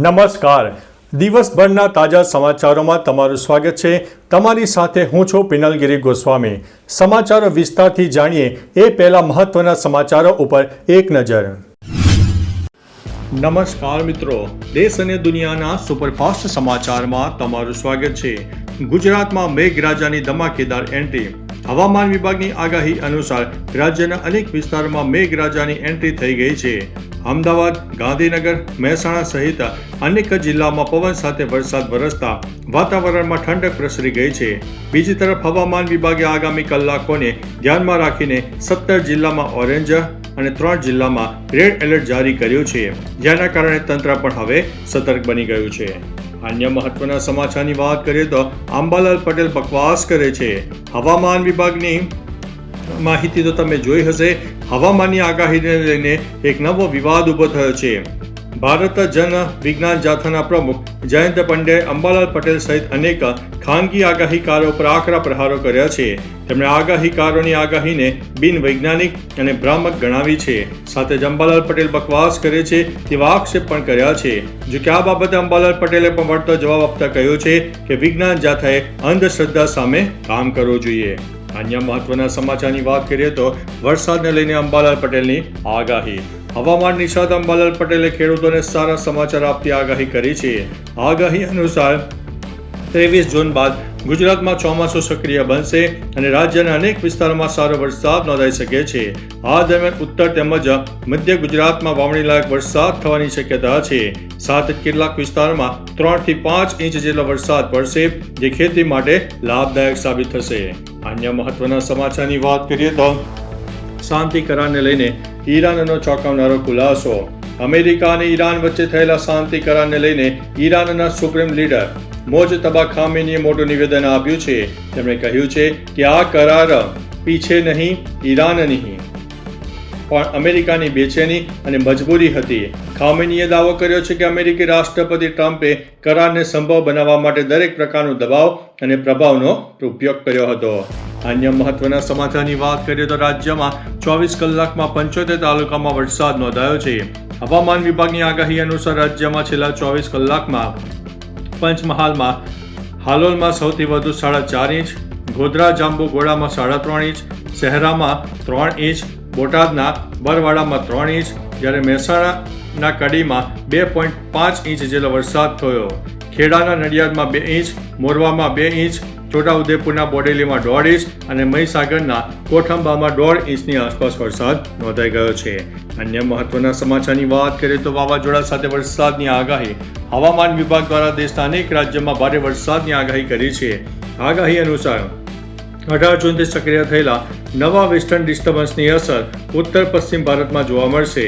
નમસ્કાર. દિવસભરના તાજા સમાચારોમાં તમારું સ્વાગત છે. તમારી સાથે હું છું પિનલગીરી ગોસ્વામી. સમાચારો વિસ્તારથી જાણીએ એ પહેલા મહત્વના સમાચારો ઉપર એક નજર. નમસ્કાર મિત્રો, દેશ અને દુનિયાના સુપરફાસ્ટ સમાચારમાં તમારું સ્વાગત છે. ગુજરાતમાં મેઘરાજાની ધમાકેદાર એન્ટ્રી. હવામાન વિભાગની આગાહી અનુસાર રાજ્યના અનેક વિસ્તારોમાં મેઘરાજાની એન્ટ્રી થઈ ગઈ છે. અમદાવાદ, ગાંધીનગર, મહેસાણા સહિત અનેક જિલ્લામાં પવન સાથે વરસાદ વરસતા વાતાવરણમાં ઠંડક પ્રસરી ગઈ છે. બીજી તરફ હવામાન વિભાગે આગામી કલાકોને ધ્યાનમાં રાખીને 17 જિલ્લામાં ઓરેન્જ અને 3 જિલ્લામાં રેડ એલર્ટ જારી કર્યું છે, જેના કારણે તંત્ર પણ હવે સતર્ક બની ગયું છે. અન્ય મહત્વના સમાચારની વાત કરીએ તો અંબાલાલ પટેલ બકવાસ કરે છે. હવામાન વિભાગની માહિતી તો તમે જોઈ હશે. હવામાનની આગાહીને લઈને એક નવો વિવાદ ઉભો થયો છે. ભારત જન વિજ્ઞાન જાથાના પ્રમુખ જયંત પંડ્યાએ અંબાલાલ પટેલ સહિત અનેક ખાનગી આગાહીકારો પર આકરા પ્રહારો કર્યા છે. તેમણે આગાહીકારોની આગાહીને બિનવૈજ્ઞાનિક અને ભ્રામક ગણાવી છે. સાથે જ અંબાલાલ પટેલ બકવાસ કરે છે તેવા આક્ષેપ પણ કર્યા છે. જો કે આ બાબતે અંબાલાલ પટેલે પણ વળતો જવાબ આપતા કહ્યું છે કે વિજ્ઞાન જાથાએ અંધશ્રદ્ધા સામે કામ કરવું જોઈએ. અન્ય મહત્વના સમાચારની વાત કરીએ તો વરસાદને લઈને અંબાલાલ પટેલની આગાહી. હવામાન નિષ્ણાત અંબાલાલ પટેલે ખેડૂતોને સારા સમાચાર આપતી આગાહી કરી છે. આગાહી અનુસાર 23 જૂન બાદ ગુજરાતમાં ચોમાસું સક્રિય બનશે અને રાજ્યના અનેક વિસ્તારોમાં સારો વરસાદ નોંધાઈ શકે છે. આ દરમિયાન ઉત્તર તેમજ મધ્ય ગુજરાતમાં વાવણીલાયક વરસાદ થવાની શક્યતા છે. સાથે કેટલાક વિસ્તારોમાં 3 થી 5 ઇંચ જેટલો વરસાદ પડશે, જે ખેતી માટે લાભદાયક સાબિત થશે. અન્ય મહત્વના સમાચારની વાત કરીએ તો શાંતિ કરારને લઈને ઈરાનનો ચોંકાવનારો ખુલાસો. અમેરિકા અને ઈરાન વચ્ચે થયેલા શાંતિ કરારને લઈને ઈરાનના સુપ્રીમ લીડર મોજતબા ખામેનીએ મોટું નિવેદન આપ્યું છે. તેમણે કહ્યું છે કે આ કરાર પીછે નહીં, ઈરાન નહીં, પણ અમેરિકાની બેચેની અને મજબૂરી હતી. ખામેનીએ દાવો કર્યો છે કે અમેરિકી રાષ્ટ્રપતિ ટ્રમ્પે કરારને સંભવ બનાવવા માટે દરેક પ્રકારનો દબાવ અને પ્રભાવનો ઉપયોગ કર્યો હતો. અન્ય મહત્વના સમાચારની વાત કરીએ તો રાજ્યમાં 24 કલાકમાં 75 તાલુકામાં વરસાદ નોંધાયો છે. હવામાન વિભાગની આગાહી અનુસાર રાજ્યમાં છેલ્લા 24 કલાકમાં પંચમહાલમાં હાલોલમાં સૌથી વધુ 4.5 ઇંચ, ગોધરા જાંબુઘોડામાં 3.5 ઇંચ, શહેરામાં 3 ઇંચ, બોટાદના બરવાડામાં 3 ઇંચ, જ્યારે મહેસાણાના કડીમાં 2.5 ઇંચ જેટલો વરસાદ થયો. ખેડાના નડિયાદમાં 2 ઇંચ, મોરવામાં 2 ઇંચ, છોટાઉદેપુરના બોડેલીમાં 1.5 ઇંચ અને મહીસાગરના કોઠંબામાં 1.5 ઇંચની આસપાસ વરસાદ નોંધાઈ ગયો છે. અન્ય મહત્વના સમાચારની વાત કરીએ તો વાવાઝોડા સાથે વરસાદની આગાહી. હવામાન વિભાગ દ્વારા દેશના અનેક રાજ્યોમાં ભારે વરસાદની આગાહી કરી છે. આગાહી અનુસાર 18 જૂનથી સક્રિય થયેલા નવા વેસ્ટર્ન ડિસ્ટર્બન્સની અસર ઉત્તર પશ્ચિમ ભારતમાં જોવા મળશે.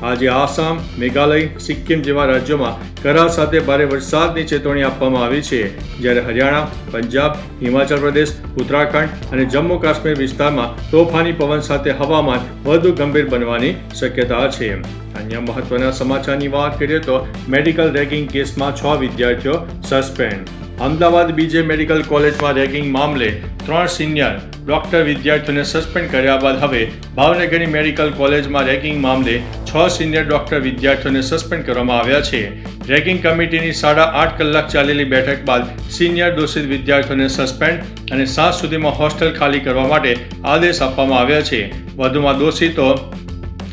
આજે આસામ, મેઘાલય, સિક્કિમ જેવા રાજ્યોમાં કરા સાથે ભારે વરસાદની ચેતવણી આપવામાં આવી છે, જ્યારે હરિયાણા, પંજાબ, હિમાચલ પ્રદેશ, ઉત્તરાખંડ અને જમ્મુ કાશ્મીર વિસ્તારમાં તોફાની પવન સાથે હવામાન વધુ ગંભીર બનવાની શક્યતા છે. અન્ય મહત્વના સમાચારની વાત કરીએ તો મેડિકલ રેગિંગ કેસમાં 6 વિદ્યાર્થીઓ સસ્પેન્ડ. અમદાવાદ બીજે મેડિકલ કોલેજમાં રેગિંગ મામલે 3 સિનિયર ડોક્ટર વિદ્યાર્થીઓને સસ્પેન્ડ કર્યા બાદ હવે ભાવનગરની મેડિકલ કોલેજમાં રેગિંગ મામલે 6 સિનિયર ડોક્ટર વિદ્યાર્થીઓને સસ્પેન્ડ કરવામાં આવ્યા છે. રેગિંગ કમિટીની 8.5 કલાક ચાલેલી બેઠક બાદ સિનિયર દોષિત વિદ્યાર્થીઓને સસ્પેન્ડ અને 7 સુધીમાં હોસ્ટેલ ખાલી કરવા માટે આદેશ આપવામાં આવ્યા છે. વધુમાં દોષિતો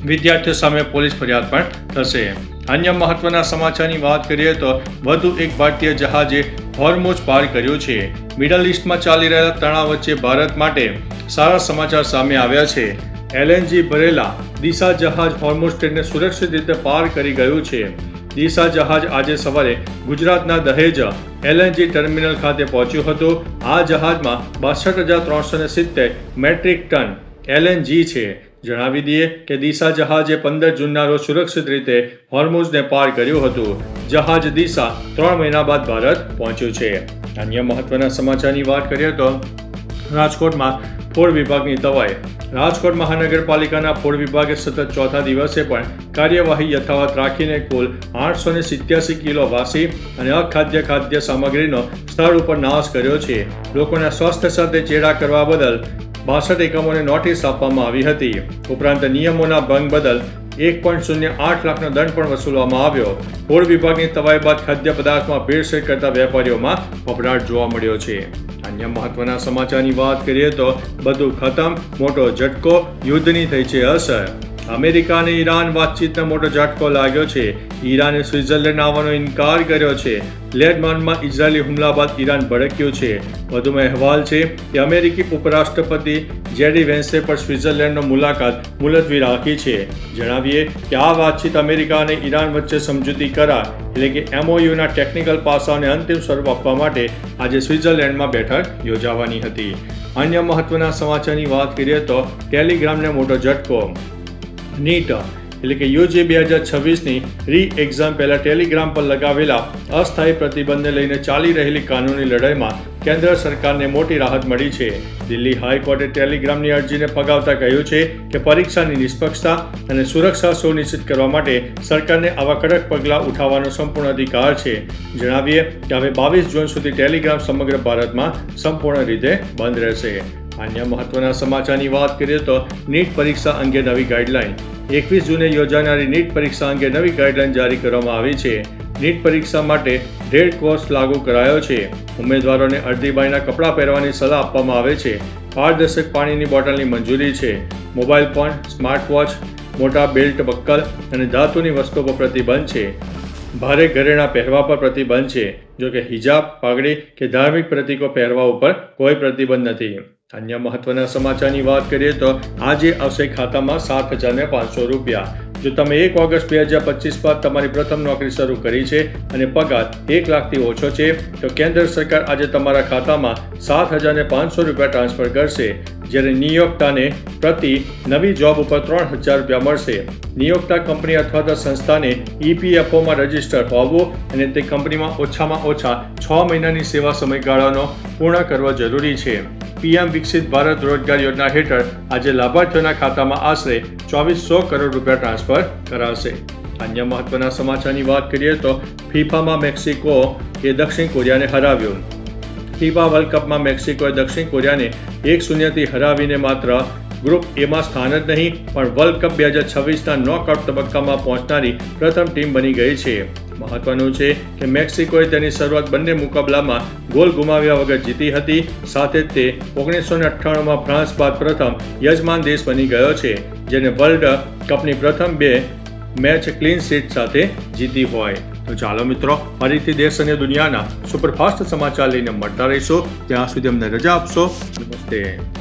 વિદ્યાર્થીઓ સામે પોલીસ ફરિયાદ પણ થશે. અન્ય મહત્વના સમાચારની વાત કરીએ તો વધુ એક ભારતીય જહાજે હોર્મુઝ પાર કર્યું છે. મિડલ ઇસ્ટમાં ચાલી રહેલા તણાવ વચ્ચે ભારત માટે સારા સમાચાર સામે આવ્યા છે. LNG ભરેલા દિશા જહાજ હોર્મુઝ સ્ટ્રેટને સુરક્ષિત રીતે પાર કરી ગયું છે. દિશા જહાજ આજે સવારે ગુજરાતના દહેજ LNG ટર્મિનલ ખાતે પહોંચ્યું હતું. આ જહાજમાં 62,370 મેટ્રિક ટન LNG છે. જણાવી દઈએ કે દિશા જહાજે 15 જૂનના રોજ સુરક્ષિત રીતે હોર્મુઝને પાર કર્યું હતું. જહાજ દિશા 3 મહિના બાદ ભારત પહોંચ્યું છે. અન્ય મહત્વના સમાચારની વાત કરીએ તો રાજકોટમાં ફૂડ વિભાગની તવાઈ. રાજકોટ મહાનગરપાલિકાના ફૂડ વિભાગે સતત ચોથા દિવસે પણ કાર્યવાહી યથાવત રાખીને કુલ 887 કિલો વાસી અને અખાદ્ય ખાદ્ય સામગ્રીનો સ્થળ ઉપર નાશ કર્યો છે. લોકોના સ્વાસ્થ્ય સાથે ચેડા કરવા બદલ 62 એકમોને નોટિસ આપવામાં આવી હતી. ઉપરાંત નિયમોના ભંગ બદલ 1.08 લાખનો દંડ પણ વસૂલવામાં આવ્યો. ફૂડ વિભાગની તવાઈ બાદ ખાદ્ય પદાર્થમાં ભેળસેળ કરતા વેપારીઓમાં ફફડાટ જોવા મળ્યો છે. અન્ય મહત્વના સમાચારની વાત કરીએ તો બધું ખતમ, મોટો ઝટકો, યુદ્ધની થઈ છે અસર. અમેરિકા અને ઈરાન વાતચીતનો મોટો ઝટકો લાગ્યો છે. ઈરાને સ્વિટ્ઝરલેન્ડ આવવાનો ઇનકાર કર્યો છે. લેબનાનમાં ઇઝરાયેલી હુમલા બાદ ઈરાન ભડક્યું છે. વધુમાં અહેવાલ છે કે અમેરિકી ઉપરાષ્ટ્રપતિ જેડી વેન્સે પણ સ્વિટ્ઝરલેન્ડનો મુલાકાત મુલતવી રાખી છે. જણાવીએ કે આ વાતચીત અમેરિકા અને ઈરાન વચ્ચે સમજૂતી કરાર એટલે કે MOUના ટેકનિકલ પાસાઓને અંતિમ સ્વરૂપ આપવા માટે આજે સ્વિટ્ઝરલેન્ડમાં બેઠક યોજાવાની હતી. અન્ય મહત્વના સમાચારની વાત કરીએ તો ટેલિગ્રામને મોટો ઝટકો. નીટ એટલે કે UG 2026ની રી એક્ઝામ પહેલા ટેલિગ્રામ પર લગાવેલા અસ્થાયી પ્રતિબંધને લઈને ચાલી રહેલી કાનૂની લડાઈમાં કેન્દ્ર સરકારને મોટી રાહત મળી છે. દિલ્હી હાઈકોર્ટે ટેલિગ્રામની અરજીને ફગાવતા કહ્યું છે કે પરીક્ષાની નિષ્પક્ષતા અને સુરક્ષા સુનિશ્ચિત કરવા માટે સરકારને આવા કડક પગલાં ઉઠાવવાનો સંપૂર્ણ અધિકાર છે. જણાવીએ કે હવે 22 જૂન સુધી ટેલિગ્રામ સમગ્ર ભારતમાં સંપૂર્ણ રીતે બંધ રહેશે. અન્ય મહત્વના સમાચારની વાત કરીએ તો નીટ પરીક્ષા અંગે નવી ગાઈડલાઈન. 21 જૂને યોજાનારી નીટ પરીક્ષા અંગે નવી ગાઈડલાઈન જારી કરવામાં આવી છે. નીટ પરીક્ષા માટે રેડ કોર્સ લાગુ કરાયો છે. ઉમેદવારોને અડધી બાયના કપડાં પહેરવાની સલાહ આપવામાં આવે છે. પારદર્શક પાણીની બોટલની મંજૂરી છે. મોબાઈલ ફોન, સ્માર્ટ વોચ, મોટા બેલ્ટ, બક્કલ અને ધાતુની વસ્તુઓ પર પ્રતિબંધ છે. ભારે ઘરેણાં પહેરવા પર પ્રતિબંધ છે. જોકે હિજાબ, પાઘડી કે ધાર્મિક પ્રતીકો પહેરવા ઉપર કોઈ પ્રતિબંધ નથી. અન્ય મહત્વના સમાચારની વાત કરીએ તો આજે આવશે ખાતામાં 7,500 રૂપિયા. જો તમે 1 ઓગસ્ટ 2025 બાદ તમારી પ્રથમ નોકરી શરૂ કરી છે અને પગાર 1 લાખથી ઓછો છે તો કેન્દ્ર સરકાર આજે તમારા ખાતામાં 7,500 રૂપિયા ટ્રાન્સફર કરશે. જ્યારે નિયોક્તાને પ્રતિ નવી જોબ ઉપર 3,000 રૂપિયા મળશે. નિયોક્તા કંપની અથવા તો સંસ્થાને EPFOમાં રજીસ્ટર હોવું અને તે કંપનીમાં ઓછામાં ઓછા 6 મહિનાની સેવા સમયગાળાનો પૂર્ણ કરવો જરૂરી છે. PM વિકસિત ભારત રોજગાર યોજના હેઠળ આજે લાભાર્થીઓના ખાતામાં આશરે 2,400 કરોડ રૂપિયા ટ્રાન્સફર કરાશે. અન્ય મહત્વના સમાચારની વાત કરીએ તો ફિફામાં મેક્સિકો એ દક્ષિણ કોરિયાને હરાવ્યું. ફિફા વર્લ્ડ કપમાં મેક્સિકોએ દક્ષિણ કોરિયાને 1-0થી હરાવીને માત્ર ગ્રુપ એમાં સ્થાન જ નહીં પણ વર્લ્ડ કપ 2026ના નોકઆઉટ તબક્કામાં પહોંચનારી પ્રથમ ટીમ બની ગઈ છે. મહત્વનું છે કે મેક્સિકોએ તેની શરૂઆત બંને મુકાબલામાં ગોલ ગુમાવ્યા વગર જીતી હતી. સાથે જ તે 1998માં ફ્રાન્સ બાદ પ્રથમ યજમાન દેશ બની ગયો છે જેને વર્લ્ડ કપની પ્રથમ 2 મેચ ક્લીન શીટ સાથે જીતી હોય. તો ચાલો મિત્રો, ફરીથી દેશ અને દુનિયાના સુપરફાસ્ટ સમાચાર લઈને મળતા રહીશું. ત્યાં સુધી અમને રજા આપશો. નમસ્તે.